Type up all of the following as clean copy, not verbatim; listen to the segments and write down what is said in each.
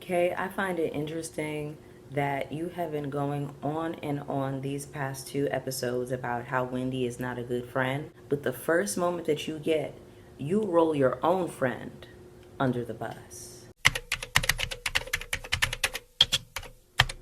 Kay, I find it interesting that you have been going on and on these past two episodes about how Wendy is not a good friend, but the first moment that you get, you roll your own friend under the bus.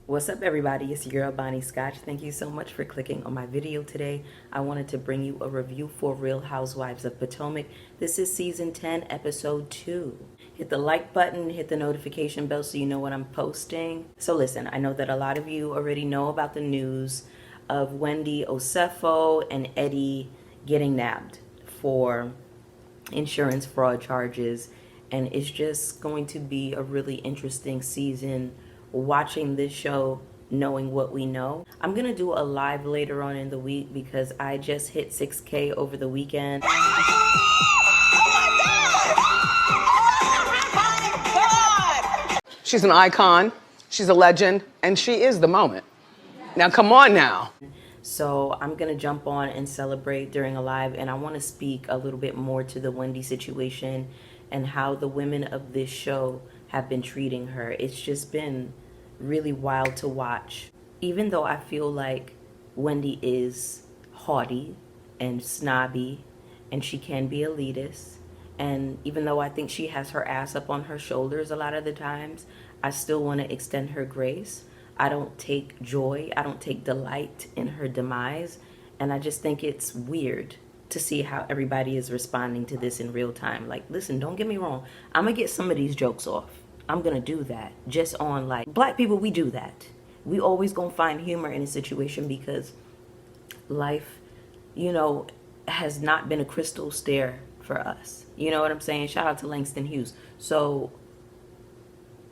What's up, everybody? It's your girl Bonnie Scotch. Thank you so much for clicking on my video today. I wanted to bring you a review for Real Housewives of Potomac. This is season 10, episode 2. Hit the like button, hit the notification bell so you know when I'm posting. So listen, I know that a lot of you already know about the news of Wendy Osefo and Eddie getting nabbed for insurance fraud charges, and it's just going to be a really interesting season watching this show, knowing what we know. I'm gonna do a live later on in the week because I just hit 6K over the weekend. She's an icon, she's a legend, and she is the moment. Now come on now. So I'm gonna jump on and celebrate during a live, and I want to speak a little bit more to the Wendy situation and how the women of this show have been treating her. It's just been really wild to watch. Even though I feel like Wendy is haughty and snobby and she can be elitist, and even though I think she has her ass up on her shoulders a lot of the times, I still want to extend her grace. I don't take joy, I don't take delight in her demise, and I just think it's weird to see how everybody is responding to this in real time. Like, listen, don't get me wrong, I'm gonna get some of these jokes off. I'm gonna do that just on, like, black people, we do that. We always gonna find humor in a situation because life, you know, has not been a crystal stair for us. You know what I'm saying? Shout out to Langston Hughes. So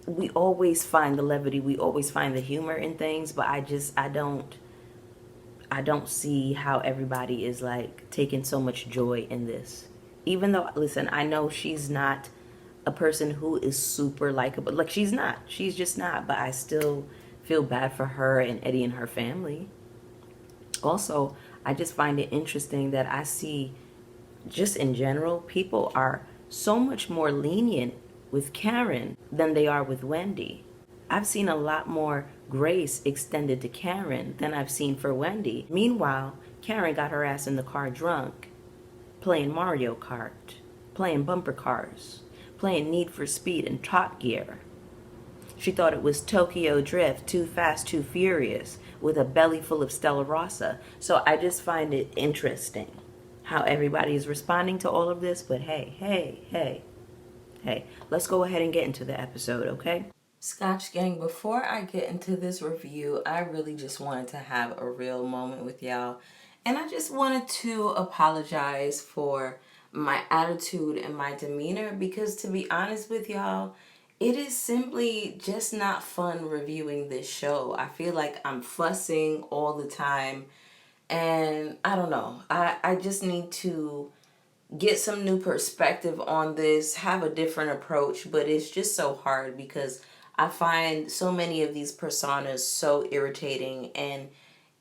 we always find the levity, we always find the humor in things, but I don't see how everybody is like taking so much joy in this. Even though, listen, I know she's not a person who is super likable. Like, she's just not, but I still feel bad for her and Eddie and her family. Also, I just find it interesting that I see, just in general, people are so much more lenient with Karen than they are with Wendy. I've seen a lot more grace extended to Karen than I've seen for Wendy. Meanwhile, Karen got her ass in the car drunk, playing Mario Kart, playing bumper cars, playing Need for Speed and Top Gear. She thought it was Tokyo Drift, Too Fast, Too Furious, with a belly full of Stella Rossa. So I just find it interesting how everybody is responding to all of this. But hey, let's go ahead and get into the episode, okay? Scotch Gang, before I get into this review, I really just wanted to have a real moment with y'all. And I just wanted to apologize for my attitude and my demeanor, because to be honest with y'all, it is simply just not fun reviewing this show. I feel like I'm fussing all the time, and I don't know. I just need to get some new perspective on this, have a different approach, but it's just so hard because I find so many of these personas so irritating, and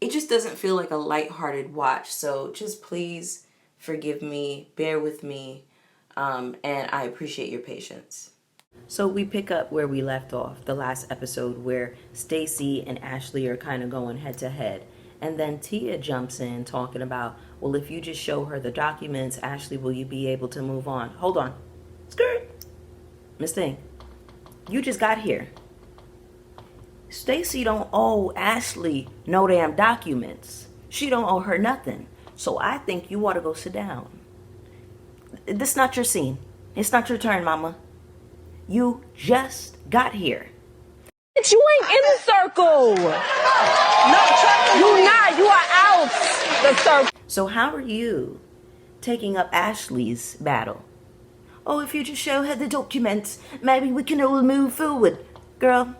it just doesn't feel like a lighthearted watch. So just please forgive me, bear with me, and I appreciate your patience. So we pick up where we left off, the last episode, where Stacy and Ashley are kind of going head to head. And then Tia jumps in talking about, well, if you just show her the documents, Ashley, will you be able to move on? Hold on. Skirt. Miss Thing, you just got here. Stacy don't owe Ashley no damn documents. She don't owe her nothing. So I think you ought to go sit down. This is not your scene. It's not your turn, mama. You just got here. You ain't in the circle. No, you not. You are out the circle. So how are you taking up Ashley's battle? Oh, if you just show her the documents, maybe we can all move forward. Girl.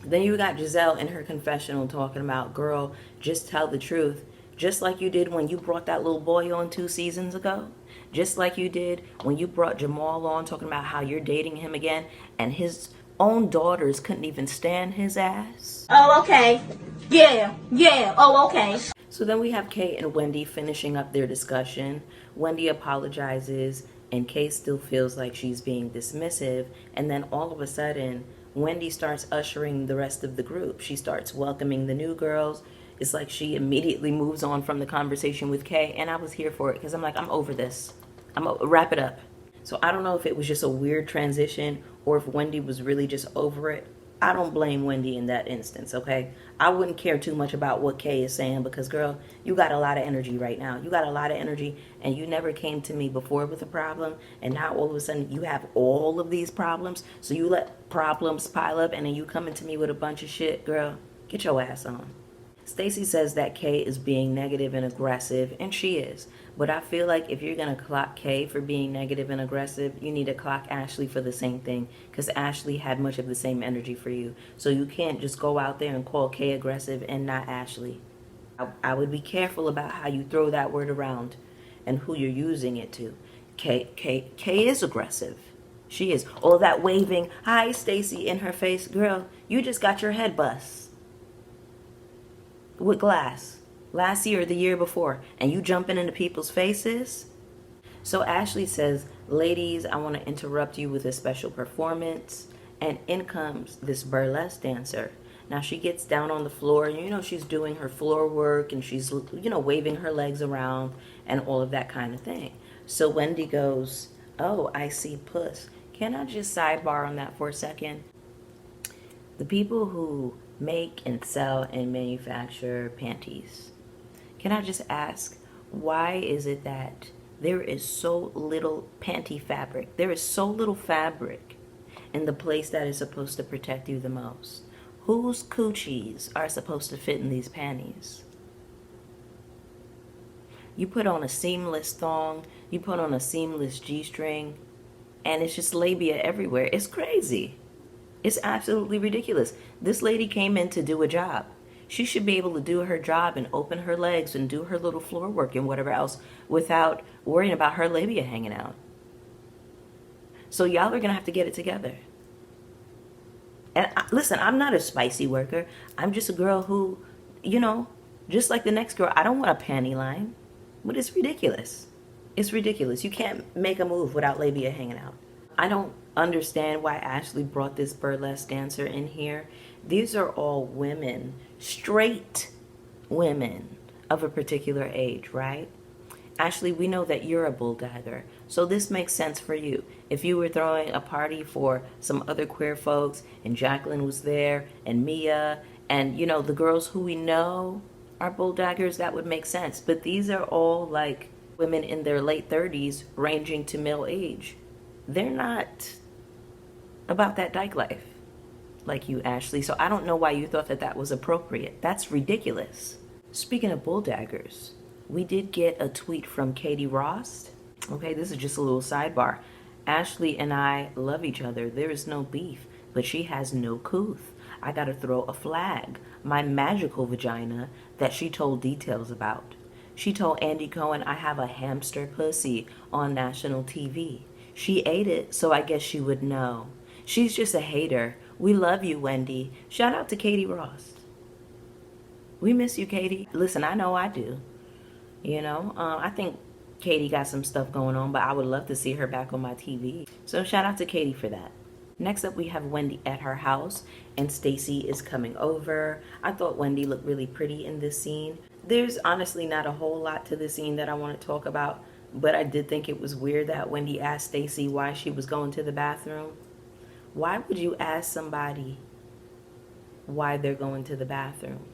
Then you got Giselle in her confessional talking about, girl, just tell the truth. Just like you did when you brought that little boy on 2 seasons ago. Just like you did when you brought Jamal on talking about how you're dating him again, and his own daughters couldn't even stand his ass. Oh, okay. Yeah. Oh, okay. So then we have Kate and Wendy finishing up their discussion. Wendy apologizes and Kay still feels like she's being dismissive. And then all of a sudden, Wendy starts ushering the rest of the group. She starts welcoming the new girls. It's like she immediately moves on from the conversation with Kay, and I was here for it because I'm like, I'm over this. Wrap it up. So I don't know if it was just a weird transition or if Wendy was really just over it. I don't blame Wendy in that instance, okay? I wouldn't care too much about what Kay is saying because, girl, you got a lot of energy right now. You got a lot of energy, and you never came to me before with a problem, and now all of a sudden you have all of these problems. So you let problems pile up, and then you coming to me with a bunch of shit. Girl, get your ass on. Stacy says that Kay is being negative and aggressive, and she is. But I feel like if you're going to clock Kay for being negative and aggressive, you need to clock Ashley for the same thing, because Ashley had much of the same energy for you. So you can't just go out there and call Kay aggressive and not Ashley. I would be careful about how you throw that word around and who you're using it to. Kay is aggressive. She is. All that waving, hi, Stacy, in her face. Girl, you just got your head bust with glass last year or the year before, and you jumping into people's faces. So Ashley says, ladies, I want to interrupt you with a special performance. And in comes this burlesque dancer. Now she gets down on the floor, and you know she's doing her floor work, and she's, you know, waving her legs around and all of that kind of thing. So Wendy goes, oh, I see puss. Can I just sidebar on that for a second? The people who make and sell and manufacture panties, can I just ask, why is it that there is so little panty fabric? There is so little fabric in the place that is supposed to protect you the most. Whose coochies are supposed to fit in these panties? You put on a seamless thong, you put on a seamless G-string, and it's just labia everywhere. It's crazy. It's absolutely ridiculous. This lady came in to do a job. She should be able to do her job and open her legs and do her little floor work and whatever else without worrying about her labia hanging out. So y'all are going to have to get it together. And listen, I'm not a spicy worker. I'm just a girl who, you know, just like the next girl, I don't want a panty line. But it's ridiculous. It's ridiculous. You can't make a move without labia hanging out. I don't understand why Ashley brought this burlesque dancer in here. These are all women, straight women of a particular age, right? Ashley, we know that you're a bulldagger, so this makes sense for you. If you were throwing a party for some other queer folks, and Jacqueline was there, and Mia, and, you know, the girls who we know are bulldaggers, that would make sense. But these are all, like, women in their late 30s, ranging to middle age. They're not about that dyke life like you, Ashley. So I don't know why you thought that that was appropriate. That's ridiculous. Speaking of bulldaggers, we did get a tweet from Katie Ross. Okay, this is just a little sidebar. Ashley and I love each other. There is no beef, but she has no couth. I gotta throw a flag. My magical vagina that she told details about. She told Andy Cohen I have a hamster pussy on national TV. She ate it, so I guess she would know. She's just a hater. We love you, Wendy. Shout out to Katie Ross. We miss you, Katie. Listen, I know I do. You know, I think Katie got some stuff going on, but I would love to see her back on my TV. So shout out to Katie for that. Next up, we have Wendy at her house, and Stacy is coming over. I thought Wendy looked really pretty in this scene. There's honestly not a whole lot to the scene that I want to talk about, but I did think it was weird that Wendy asked Stacy why she was going to the bathroom. Why would you ask somebody why they're going to the bathroom?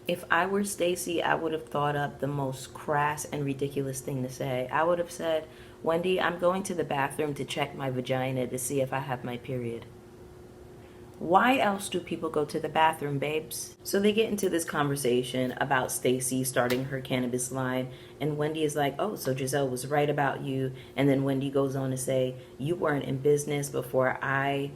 If I were Stacy, I would have thought up the most crass and ridiculous thing to say. I would have said, Wendy, I'm going to the bathroom to check my vagina to see if I have my period. Why else do people go to the bathroom, babes? So they get into this conversation about Stacy starting her cannabis line, and Wendy is like, oh, so Giselle was right about you. And then Wendy goes on to say, you weren't in business before I,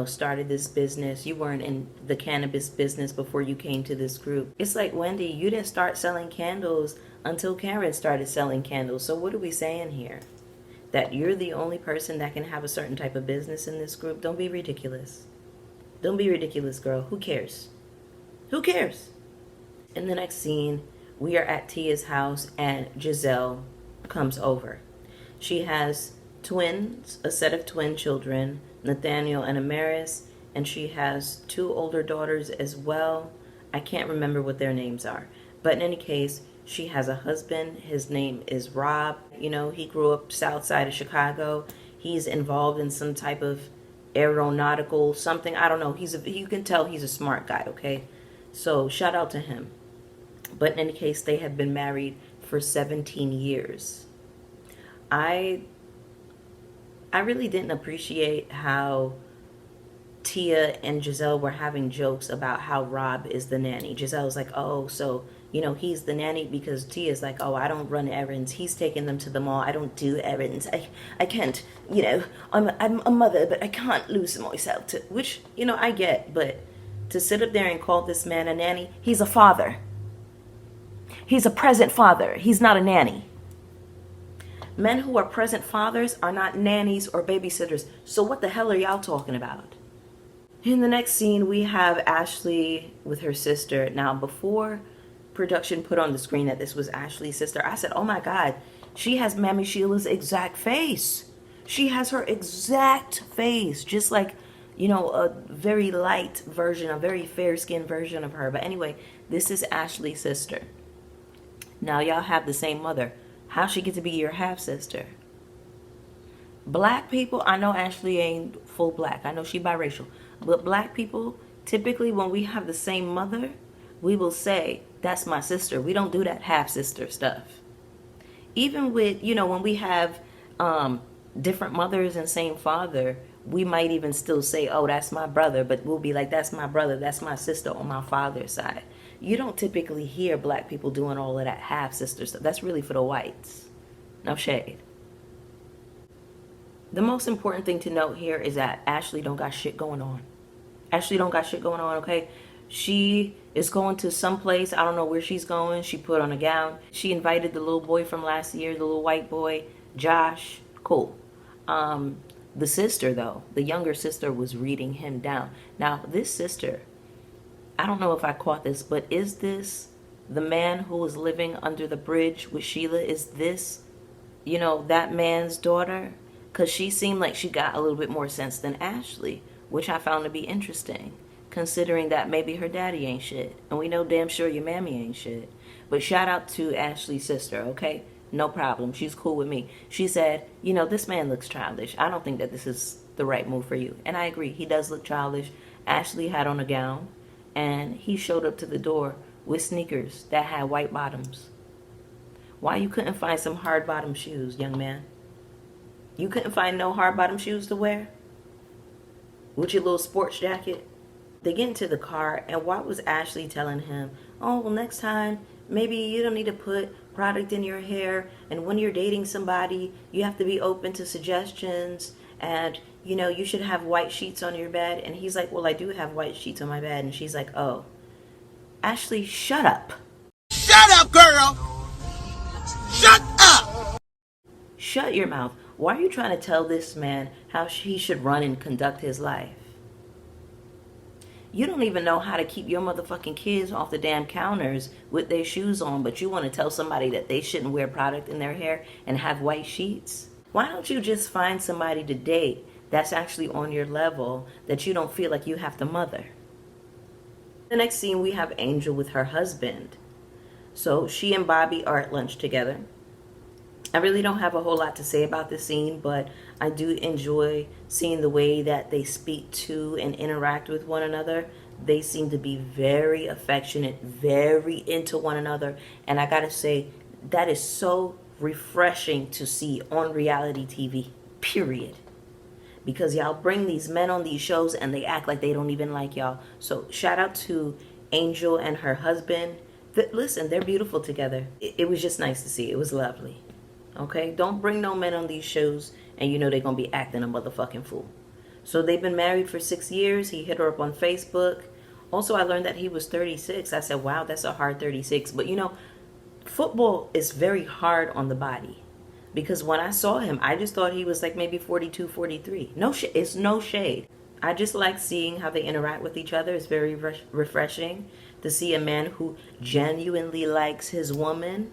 started this business. You weren't in the cannabis business before you came to this group. It's like, Wendy, you didn't start selling candles until Karen started selling candles. So what are we saying here? That you're the only person that can have a certain type of business in this group? Don't be ridiculous. Don't be ridiculous, girl. Who cares? Who cares? In the next scene, we are at Tia's house and Giselle comes over. She has twins, a set of twin children, Nathaniel and Amaris, and she has 2 older daughters as well. I can't remember what their names are. But in any case, she has a husband. His name is Rob. You know, he grew up south side of Chicago. He's involved in some type of aeronautical something. I don't know. You can tell he's a smart guy, okay? So shout out to him. But in any case, they have been married for 17 years. I really didn't appreciate how Tia and Giselle were having jokes about how Rob is the nanny. Giselle's like, oh, so, you know, he's the nanny, because Tia's like, oh, I don't run errands. He's taking them to the mall. I don't do errands. I can't, you know, I'm a mother, but I can't lose myself to, which, you know, I get, but to sit up there and call this man a nanny, he's a father. He's a present father. He's not a nanny. Men who are present fathers are not nannies or babysitters. So what the hell are y'all talking about? In the next scene, we have Ashley with her sister. Now, before production put on the screen that this was Ashley's sister, I said, oh my God, she has Mammy Sheila's exact face. She has her exact face, just like, you know, a very light version, a very fair-skinned version of her. But anyway, this is Ashley's sister. Now, y'all have the same mother. How she get to be your half-sister? Black people, I know Ashley ain't full black. I know she biracial. But black people, typically when we have the same mother, we will say, that's my sister. We don't do that half-sister stuff. Even with, you know, when we have different mothers and same father, we might even still say, oh, that's my brother. But we'll be like, that's my brother. That's my sister on my father's side. You don't typically hear black people doing all of that half-sister stuff. That's really for the whites. No shade. The most important thing to note here is that Ashley don't got shit going on. Ashley don't got shit going on, okay? She is going to some place. I don't know where she's going. She put on a gown. She invited the little boy from last year, the little white boy, Josh. Cool. The sister, though, the younger sister was reading him down. Now, this sister, I don't know if I caught this, but is this the man who was living under the bridge with Sheila? Is this, you know, that man's daughter? Because she seemed like she got a little bit more sense than Ashley, which I found to be interesting, considering that maybe her daddy ain't shit. And we know damn sure your mammy ain't shit. But shout out to Ashley's sister, okay? No problem. She's cool with me. She said, you know, this man looks childish. I don't think that this is the right move for you. And I agree. He does look childish. Ashley had on a gown, and he showed up to the door with sneakers that had white bottoms. Why you couldn't find some hard bottom shoes, young man? You couldn't find no hard bottom shoes to wear? With your little sports jacket? They get into the car, and what was Ashley telling him? Oh, well, next time, maybe you don't need to put product in your hair, and when you're dating somebody, you have to be open to suggestions, and, you know, you should have white sheets on your bed. And he's like, well, I do have white sheets on my bed. And she's like, oh. Ashley, shut up. Shut up, girl! Shut up! Shut your mouth. Why are you trying to tell this man how he should run and conduct his life? You don't even know how to keep your motherfucking kids off the damn counters with their shoes on, but you want to tell somebody that they shouldn't wear product in their hair and have white sheets? Why don't you just find somebody to date that's actually on your level, that you don't feel like you have to mother? The next scene, we have Angel with her husband. So she and Bobby are at lunch together. I really don't have a whole lot to say about this scene, but I do enjoy seeing the way that they speak to and interact with one another. They seem to be very affectionate, very into one another. And I gotta say, that is so refreshing to see on reality TV, period. Because y'all bring these men on these shows and they act like they don't even like y'all. So shout out to Angel and her husband. Listen, they're beautiful together. It was just nice to see. It was lovely. Okay, don't bring no men on these shows and you know they're gonna be acting a motherfucking fool. So they've been married for 6 years. He hit her up on Facebook. Also, I learned that he was 36. I said, wow, that's a hard 36. But you know, football is very hard on the body. Because when I saw him, I just thought he was like maybe 42, 43. No shit, it's no shade. I just like seeing how they interact with each other. It's very refreshing to see a man who genuinely likes his woman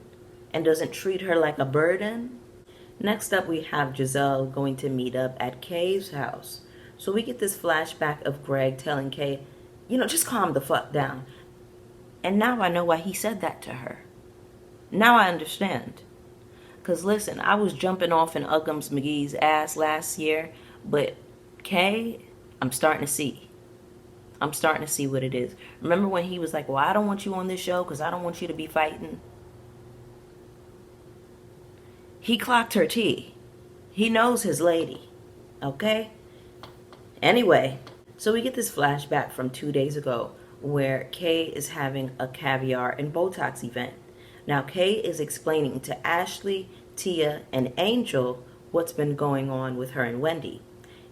and doesn't treat her like a burden. Next up, we have Giselle going to meet up at Kay's house. So we get this flashback of Greg telling Kay, just calm the fuck down. And now I know why he said that to her. Now I understand. Because listen, I was jumping off in Uggums McGee's ass last year, but Kay, I'm starting to see. I'm starting to see what it is. Remember when he was like, well, I don't want you on this show because I don't want you to be fighting? He clocked her tea. He knows his lady. Okay? Anyway, so we get this flashback from 2 days ago where Kay is having a caviar and Botox event. Now, Kay is explaining to Ashley, Tia, and Angel what's been going on with her and Wendy.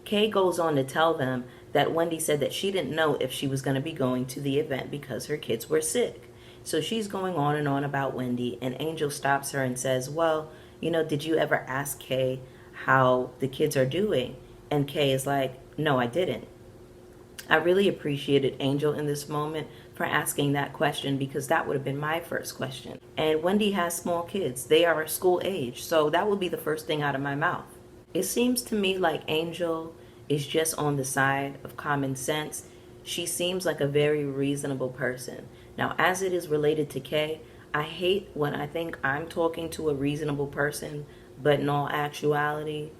Kay goes on to tell them that Wendy said that she didn't know if she was going to be going to the event because her kids were sick. So she's going on and on about Wendy, and Angel stops her and says, well, did you ever ask Kay how the kids are doing? And Kay is like, no, I didn't. I really appreciated Angel in this moment for asking that question because that would have been my first question. And Wendy has small kids. They are school age, so that would be the first thing out of my mouth. It seems to me like Angel is just on the side of common sense. She seems like a very reasonable person. Now, as it is related to Kay, I hate when I think I'm talking to a reasonable person, but in all actuality,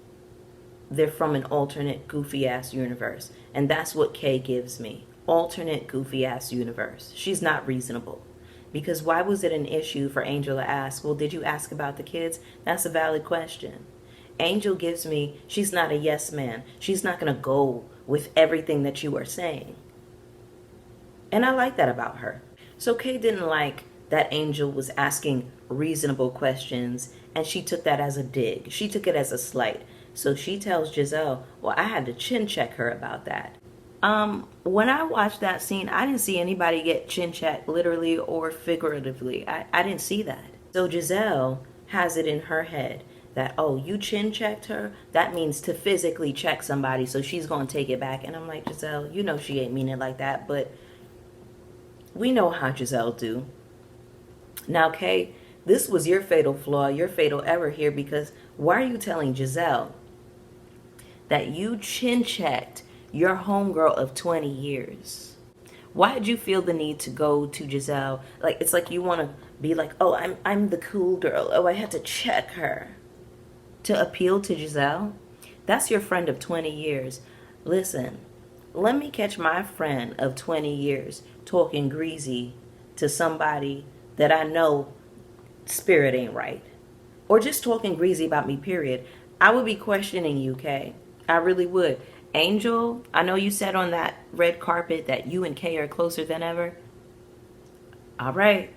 they're from an alternate goofy-ass universe. And that's what Kay gives me. Alternate goofy-ass universe. She's not reasonable. Because why was it an issue for Angel to ask, well, did you ask about the kids? That's a valid question. Angel gives me, she's not a yes man. She's not going to go with everything that you are saying. And I like that about her. So Kay didn't like that Angel was asking reasonable questions, and she took that as a dig. She took it as a slight. So she tells Giselle, well, I had to chin check her about that. When I watched that scene, I didn't see anybody get chin checked literally or figuratively. I didn't see that. So Giselle has it in her head that, oh, you chin checked her? That means to physically check somebody, so she's going to take it back. And I'm like, Giselle, she ain't mean it like that, but we know how Giselle do. Now, Kay, this was your fatal flaw, your fatal error here, because why are you telling Giselle that you chin checked your homegirl of 20 years? Why did you feel the need to go to Giselle? Like, it's like you want to be like, oh, I'm the cool girl. Oh, I had to check her. To appeal to Giselle? That's your friend of 20 years. Listen, let me catch my friend of 20 years talking greasy to somebody that I know spirit ain't right. Or just talking greasy about me, period. I would be questioning you, Kay. I really would. Angel, I know you said on that red carpet that you and Kay are closer than ever. All right.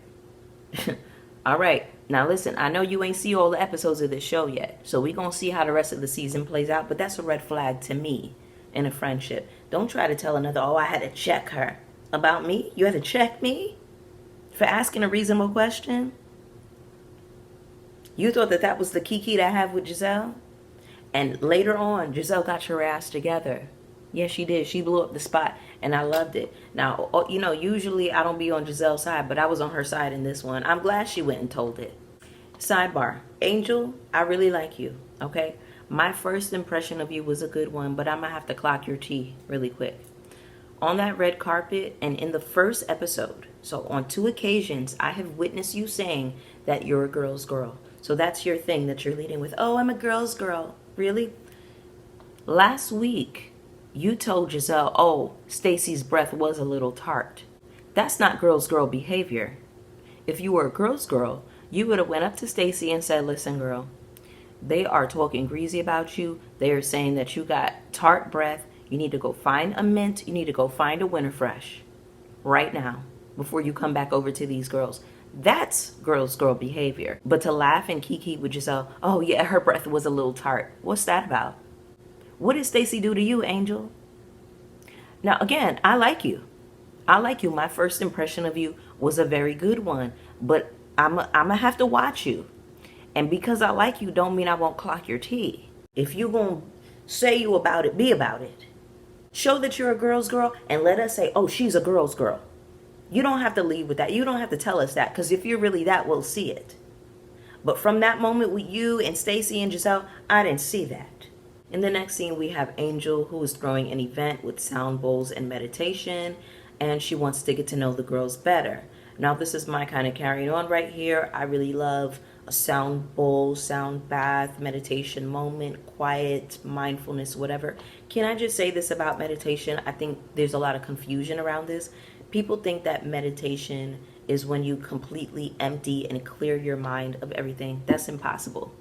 All right. Now listen, I know you ain't see all the episodes of this show yet. So we gonna see how the rest of the season plays out. But that's a red flag to me in a friendship. Don't try to tell another, oh, I had to check her. About me? You had to check me? For asking a reasonable question? You thought that was the kiki to have with Giselle? And later on, Giselle got her ass together. Yes, she did. She blew up the spot, and I loved it. Now, usually I don't be on Giselle's side, but I was on her side in this one. I'm glad she went and told it. Sidebar. Angel, I really like you, okay? My first impression of you was a good one, but I'm going to have to clock your tea really quick. On that red carpet and in the first episode, so on 2 occasions, I have witnessed you saying that you're a girl's girl. So that's your thing that you're leading with. Oh, I'm a girl's girl. Really? Last week, you told Giselle, oh, Stacy's breath was a little tart. That's not girl's girl behavior. If you were a girl's girl, you would have went up to Stacy and said, listen, girl, they are talking greasy about you. They are saying that you got tart breath. You need to go find a mint. You need to go find a Winter Fresh right now before you come back over to these girls. That's girl's girl behavior. But to laugh and kiki with Giselle, oh yeah, her breath was a little tart. What's that about? What did Stacy do to you, Angel? Now again, I like you. I like you. My first impression of you was a very good one. But I'm gonna have to watch you. And because I like you don't mean I won't clock your tea. If you gonna say you about it, be about it. Show that you're a girl's girl and let us say, oh, she's a girl's girl. You don't have to lead with that. You don't have to tell us that, because if you're really that, we'll see it. But from that moment with you and Stacy and Giselle, I didn't see that. In the next scene, we have Angel, who is throwing an event with sound bowls and meditation, and she wants to get to know the girls better. Now, this is my kind of carrying on right here. I really love a sound bowl, sound bath, meditation moment, quiet, mindfulness, whatever. Can I just say this about meditation? I think there's a lot of confusion around this. People think that meditation is when you completely empty and clear your mind of everything. That's impossible.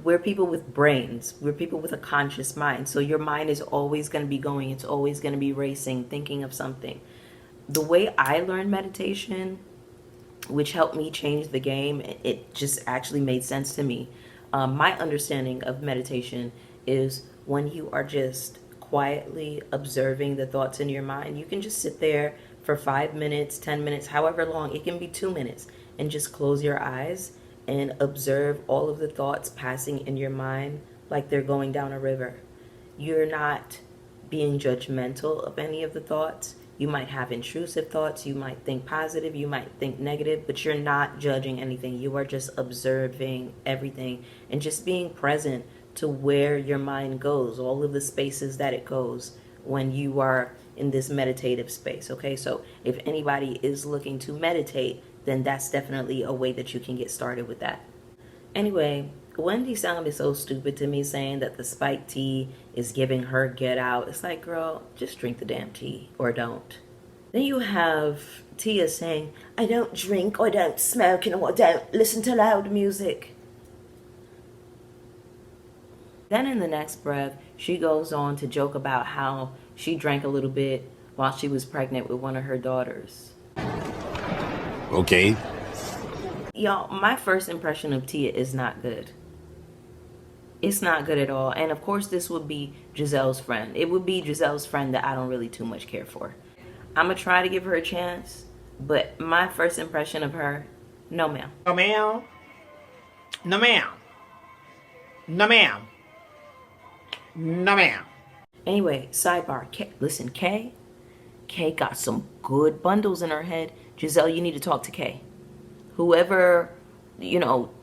We're people with brains. We're people with a conscious mind. So your mind is always going to be going. It's always going to be racing, thinking of something. The way I learned meditation, which helped me change the game, it just actually made sense to me. My understanding of meditation is when you are just quietly observing the thoughts in your mind. You can just sit there for 5 minutes, 10 minutes, however long. It can be 2 minutes, and just close your eyes and observe all of the thoughts passing in your mind like they're going down a river. You're not being judgmental of any of the thoughts. You might have intrusive thoughts. You might think positive. You might think negative, but you're not judging anything. You are just observing everything and just being present to where your mind goes, all of the spaces that it goes when you are in this meditative space. Okay, so if anybody is looking to meditate, then that's definitely a way that you can get started with that. Anyway, Wendy sounded so stupid to me saying that the spiked tea is giving her get out. It's like, girl, just drink the damn tea or don't. Then you have Tia saying, I don't drink or I don't smoke and I don't listen to loud music. Then in the next breath, she goes on to joke about how she drank a little bit while she was pregnant with one of her daughters. Okay. Y'all, my first impression of Tia is not good. It's not good at all. And of course, this would be Giselle's friend. It would be Giselle's friend that I don't really too much care for. I'm going to try to give her a chance. But my first impression of her, no ma'am. No ma'am. No ma'am. No ma'am. No ma'am. Anyway, sidebar. Listen, Kay got some good bundles in her head. Giselle, you need to talk to Kay. Whoever,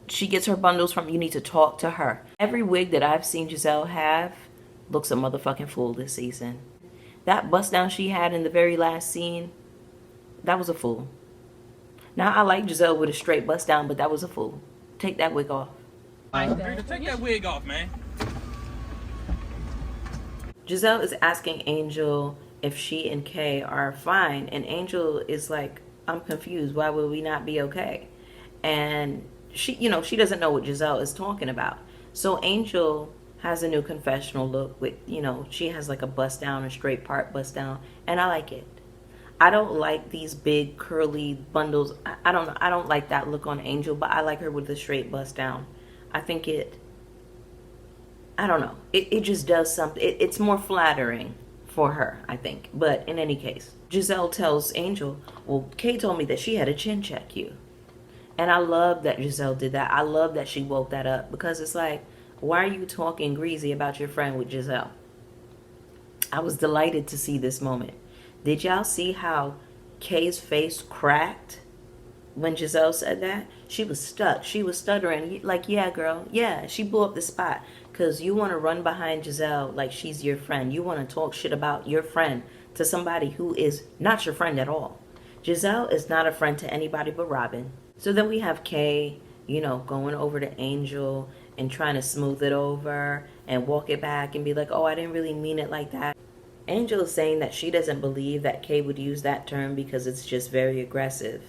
she gets her bundles from, you need to talk to her. Every wig that I've seen Giselle have looks a motherfucking fool this season. That bust down she had in the very last scene, that was a fool. Now, I like Giselle with a straight bust down, but that was a fool. Take that wig off. Take that wig off, man. Giselle is asking Angel if she and Kay are fine, and Angel is like, I'm confused. Why would we not be okay? And she doesn't know what Giselle is talking about. So Angel has a new confessional look with, she has like a bust down, a straight part bust down, and I like it. I don't like these big curly bundles. I don't know. I don't like that look on Angel, but I like her with the straight bust down. I think I don't know. It just does something. It's more flattering for her, I think. But in any case, Giselle tells Angel, well, Kay told me that she had to chin check you. And I love that Giselle did that. I love that she woke that up, because it's like, why are you talking greasy about your friend with Giselle? I was delighted to see this moment. Did y'all see how Kay's face cracked when Giselle said that? She was stuck. She was stuttering. Like, yeah, girl. Yeah, she blew up the spot. Because you want to run behind Giselle like she's your friend. You want to talk shit about your friend to somebody who is not your friend at all. Giselle is not a friend to anybody but Robin. So then we have Kay, going over to Angel and trying to smooth it over and walk it back and be like, oh, I didn't really mean it like that. Angel is saying that she doesn't believe that Kay would use that term because it's just very aggressive.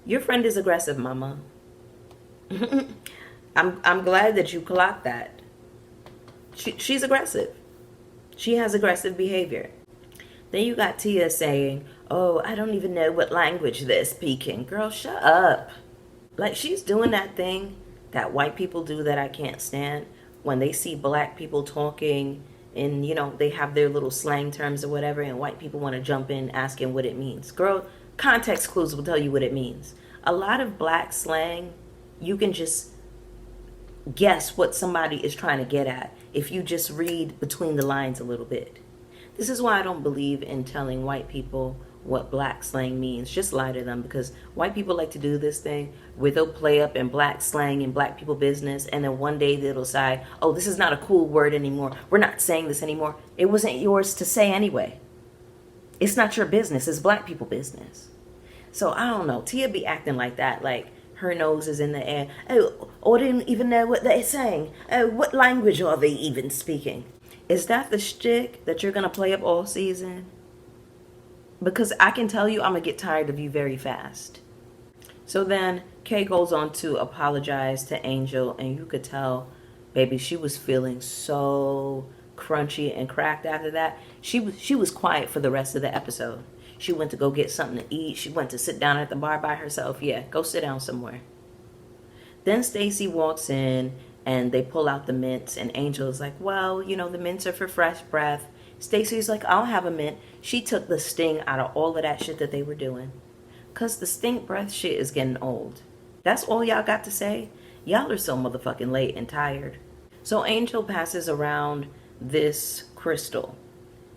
Your friend is aggressive, mama. I'm glad that you clocked that. She's aggressive. She has aggressive behavior. Then you got Tia saying, oh, I don't even know what language they're speaking. Girl, shut up. Like, she's doing that thing that white people do that I can't stand when they see black people talking and, they have their little slang terms or whatever, and white people want to jump in asking what it means. Girl, context clues will tell you what it means. A lot of black slang, you can just guess what somebody is trying to get at if you just read between the lines a little bit. This is why I don't believe in telling white people what black slang means, just lie to them, because white people like to do this thing where they'll play up in black slang and black people business, and then one day they'll decide, oh, this is not a cool word anymore. We're not saying this anymore. It wasn't yours to say anyway. It's not your business. It's black people business. So I don't know. Tia be acting like that, like her nose is in the air. Oh, or didn't even know what they're saying. Oh, what language are they even speaking? Is that the shtick that you're going to play up all season? Because I can tell you I'm going to get tired of you very fast. So then Kay goes on to apologize to Angel, and you could tell, baby, she was feeling so crunchy and cracked after that. She was quiet for the rest of the episode. She went to go get something to eat. She went to sit down at the bar by herself. Yeah, go sit down somewhere. Then Stacy walks in and they pull out the mints, and Angel is like, well, you know, the mints are for fresh breath. Stacy's like, I'll have a mint. She took the sting out of all of that shit that they were doing. Because the stink breath shit is getting old. That's all y'all got to say? Y'all are so motherfucking late and tired. So Angel passes around this crystal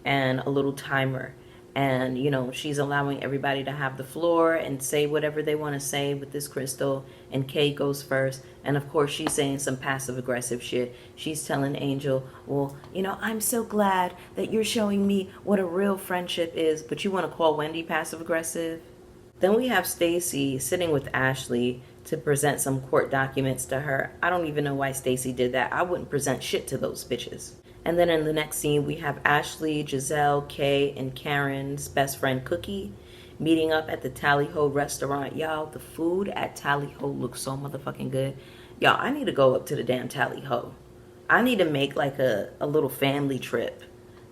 and a little timer. And, you know, she's allowing everybody to have the floor and say whatever they want to say with this crystal. And Kay goes first. And, of course, she's saying some passive-aggressive shit. She's telling Angel, well, you know, I'm so glad that you're showing me what a real friendship is. But you want to call Wendy passive-aggressive? Then we have Stacy sitting with Ashley to present some court documents to her. I don't even know why Stacy did that. I wouldn't present shit to those bitches. And then in the next scene, we have Ashley, Giselle, Kay, and Karen's best friend Cookie meeting up at the Tally Ho restaurant. Y'all, the food at Tally Ho looks so motherfucking good. Y'all, I need to go up to the damn Tally Ho. I need to make like a little family trip,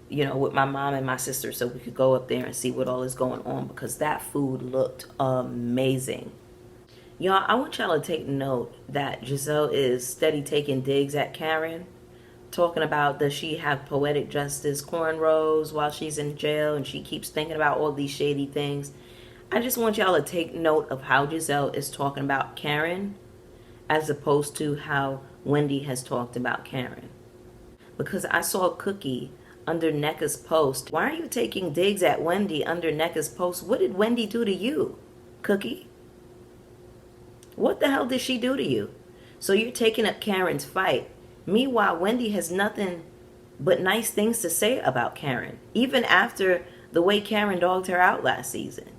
you know, with my mom and my sister, so we could go up there and see what all is going on, because that food looked amazing. Y'all, I want y'all to take note that Giselle is steady taking digs at Karen, talking about, does she have poetic justice cornrows while she's in jail, and she keeps thinking about all these shady things. I just want y'all to take note of how Giselle is talking about Karen as opposed to how Wendy has talked about Karen. Because I saw Cookie under NECA's post. Why are you taking digs at Wendy under NECA's post? What did Wendy do to you, Cookie? What the hell did she do to you? So you're taking up Karen's fight. Meanwhile, Wendy has nothing but nice things to say about Karen, even after the way Karen dogged her out last season.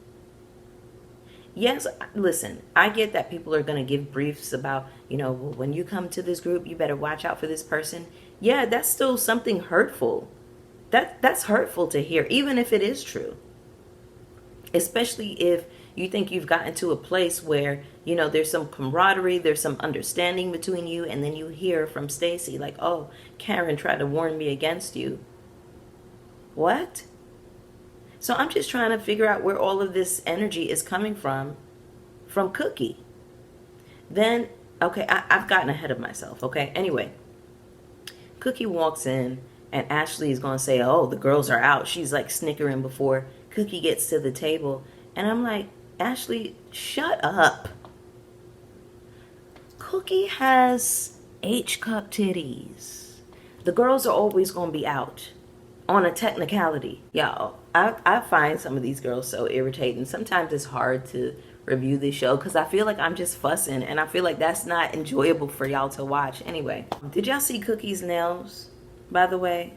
Yes, listen, I get that people are going to give briefs about, you know, when you come to this group, you better watch out for this person. Yeah, that's still something hurtful. That's hurtful to hear, even if it is true. Especially if you think you've gotten to a place where, you know, there's some camaraderie, there's some understanding between you, and then you hear from Stacy like, oh, Karen tried to warn me against you. What? So I'm just trying to figure out where all of this energy is coming from Cookie. Then, okay, I've gotten ahead of myself, okay? Anyway, Cookie walks in, and Ashley is going to say, oh, the girls are out. She's like snickering before Cookie gets to the table. And I'm like, Ashley, shut up. Cookie has H-cup titties. The girls are always going to be out on a technicality. Y'all, I find some of these girls so irritating. Sometimes it's hard to review this show because I feel like I'm just fussing, and I feel like that's not enjoyable for y'all to watch. Anyway, did y'all see Cookie's nails, by the way?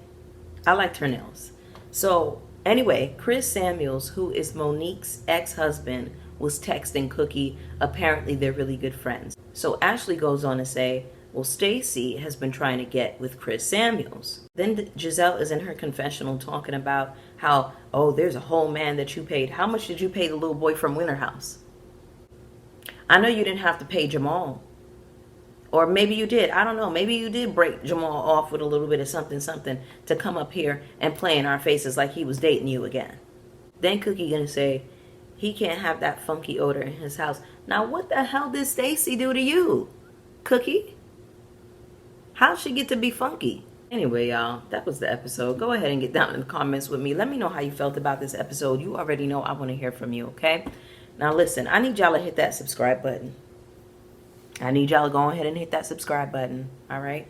I liked her nails. So anyway, Chris Samuels, who is Monique's ex-husband, was texting Cookie. Apparently they're really good friends. So Ashley goes on to say, well, Stacy has been trying to get with Chris Samuels. Then Giselle is in her confessional talking about how, oh, there's a whole man that you paid. How much did you pay the little boy from Winter House? I know you didn't have to pay Jamal. Or maybe you did. I don't know. Maybe you did break Jamal off with a little bit of something to come up here and play in our faces like he was dating you again. Then Cookie gonna say, he can't have that funky odor in his house. Now what the hell did Stacy do to you, Cookie? How'd she get to be funky? Anyway, y'all, that was the episode. Go ahead and get down in the comments with me. Let me know how you felt about this episode. You already know I want to hear from you, okay? Now listen, I need y'all to hit that subscribe button. I need y'all to go ahead and hit that subscribe button, all right?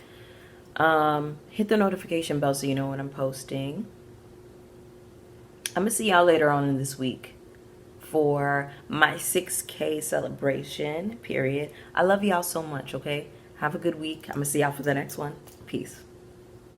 Hit the notification bell so you know when I'm posting. I'm going to see y'all later on in this week. for my 6K celebration, period. I love y'all so much, okay? Have a good week. I'm gonna see y'all for the next one. Peace.